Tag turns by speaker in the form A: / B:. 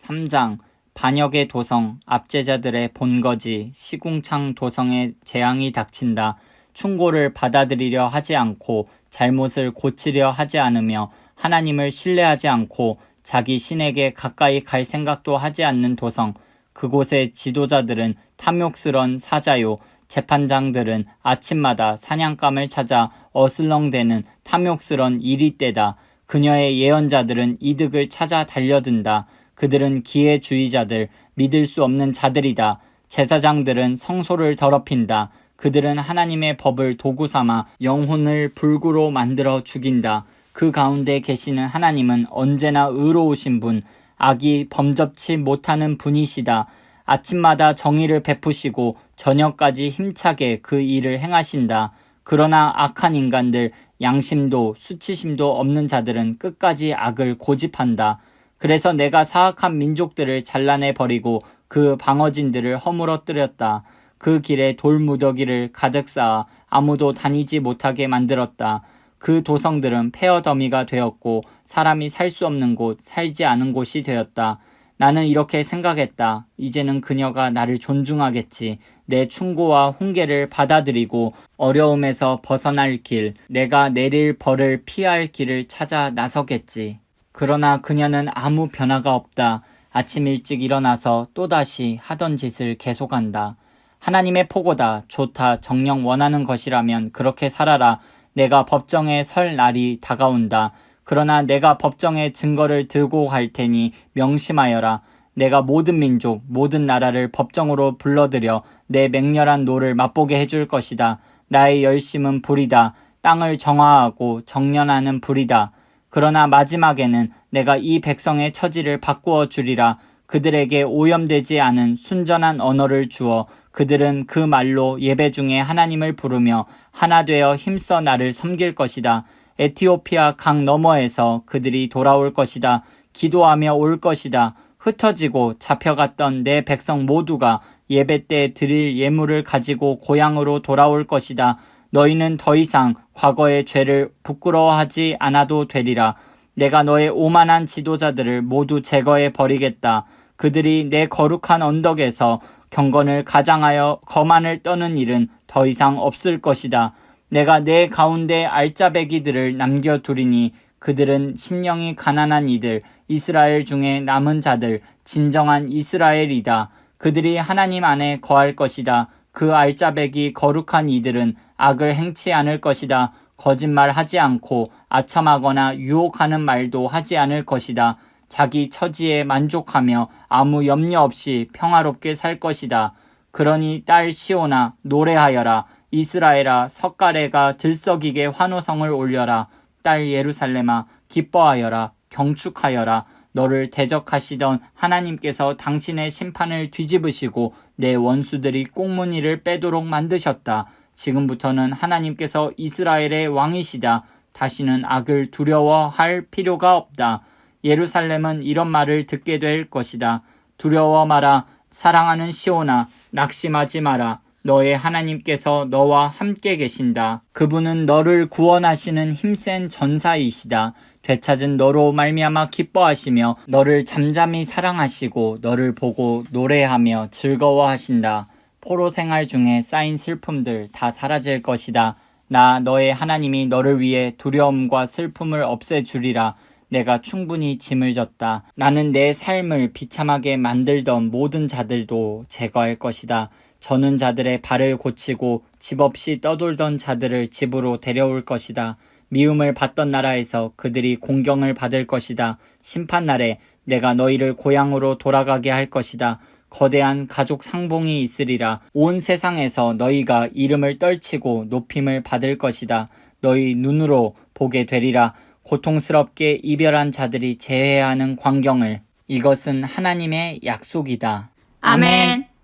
A: 3장 반역의 도성, 압제자들의 본거지, 시궁창 도성에 재앙이 닥친다. 충고를 받아들이려 하지 않고 잘못을 고치려 하지 않으며 하나님을 신뢰하지 않고 자기 신에게 가까이 갈 생각도 하지 않는 도성. 그곳의 지도자들은 탐욕스런 사자요, 재판장들은 아침마다 사냥감을 찾아 어슬렁대는 탐욕스런 이리떼다. 그녀의 예언자들은 이득을 찾아 달려든다. 그들은 기회주의자들, 믿을 수 없는 자들이다. 제사장들은 성소를 더럽힌다. 그들은 하나님의 법을 도구 삼아 영혼을 불구로 만들어 죽인다. 그 가운데 계시는 하나님은 언제나 의로우신 분, 악이 범접치 못하는 분이시다. 아침마다 정의를 베푸시고 저녁까지 힘차게 그 일을 행하신다. 그러나 악한 인간들, 양심도 수치심도 없는 자들은 끝까지 악을 고집한다. 그래서 내가 사악한 민족들을 잘라내버리고 그 방어진들을 허물어뜨렸다. 그 길에 돌무더기를 가득 쌓아 아무도 다니지 못하게 만들었다. 그 도성들은 폐허더미가 되었고 사람이 살 수 없는 곳, 살지 않은 곳이 되었다. 나는 이렇게 생각했다. 이제는 그녀가 나를 존중하겠지. 내 충고와 훈계를 받아들이고 어려움에서 벗어날 길, 내가 내릴 벌을 피할 길을 찾아 나서겠지. 그러나 그녀는 아무 변화가 없다. 아침 일찍 일어나서 또다시 하던 짓을 계속한다. 하나님의 포고다. 좋다. 정녕 원하는 것이라면 그렇게 살아라. 내가 법정에 설 날이 다가온다. 그러나 내가 법정에 증거를 들고 갈 테니 명심하여라. 내가 모든 민족, 모든 나라를 법정으로 불러들여 내 맹렬한 노를 맛보게 해줄 것이다. 나의 열심은 불이다. 땅을 정화하고 정련하는 불이다. 그러나 마지막에는 내가 이 백성의 처지를 바꾸어 주리라. 그들에게 오염되지 않은 순전한 언어를 주어 그들은 그 말로 예배 중에 하나님을 부르며 하나 되어 힘써 나를 섬길 것이다. 에티오피아 강 너머에서 그들이 돌아올 것이다. 기도하며 올 것이다. 흩어지고 잡혀갔던 내 백성 모두가 예배 때 드릴 예물을 가지고 고향으로 돌아올 것이다. 너희는 더 이상 과거의 죄를 부끄러워하지 않아도 되리라. 내가 너의 오만한 지도자들을 모두 제거해 버리겠다. 그들이 내 거룩한 언덕에서 경건을 가장하여 거만을 떠는 일은 더 이상 없을 것이다. 내가 내 가운데 알짜배기들을 남겨두리니 그들은 심령이 가난한 이들, 이스라엘 중에 남은 자들, 진정한 이스라엘이다. 그들이 하나님 안에 거할 것이다. 그 알짜배기 거룩한 이들은 악을 행치 않을 것이다. 거짓말하지 않고 아첨하거나 유혹하는 말도 하지 않을 것이다. 자기 처지에 만족하며 아무 염려 없이 평화롭게 살 것이다. 그러니 딸 시온아 노래하여라. 이스라엘아 석가래가 들썩이게 환호성을 올려라. 딸 예루살렘아 기뻐하여라. 경축하여라. 너를 대적하시던 하나님께서 당신의 심판을 뒤집으시고 내 원수들이 꽁무니를 빼도록 만드셨다. 지금부터는 하나님께서 이스라엘의 왕이시다. 다시는 악을 두려워할 필요가 없다. 예루살렘은 이런 말을 듣게 될 것이다. 두려워 마라. 사랑하는 시온아 낙심하지 마라. 너의 하나님께서 너와 함께 계신다. 그분은 너를 구원하시는 힘센 전사이시다. 되찾은 너로 말미암아 기뻐하시며 너를 잠잠히 사랑하시고 너를 보고 노래하며 즐거워하신다. 포로 생활 중에 쌓인 슬픔들 다 사라질 것이다. 나 너의 하나님이 너를 위해 두려움과 슬픔을 없애주리라. 내가 충분히 짐을 졌다. 나는 내 삶을 비참하게 만들던 모든 자들도 제거할 것이다. 저는 자들의 발을 고치고 집 없이 떠돌던 자들을 집으로 데려올 것이다. 미움을 받던 나라에서 그들이 공경을 받을 것이다. 심판날에 내가 너희를 고향으로 돌아가게 할 것이다. 거대한 가족 상봉이 있으리라. 온 세상에서 너희가 이름을 떨치고 높임을 받을 것이다. 너희 눈으로 보게 되리라. 고통스럽게 이별한 자들이 재회하는 광경을. 이것은 하나님의 약속이다.
B: 아멘.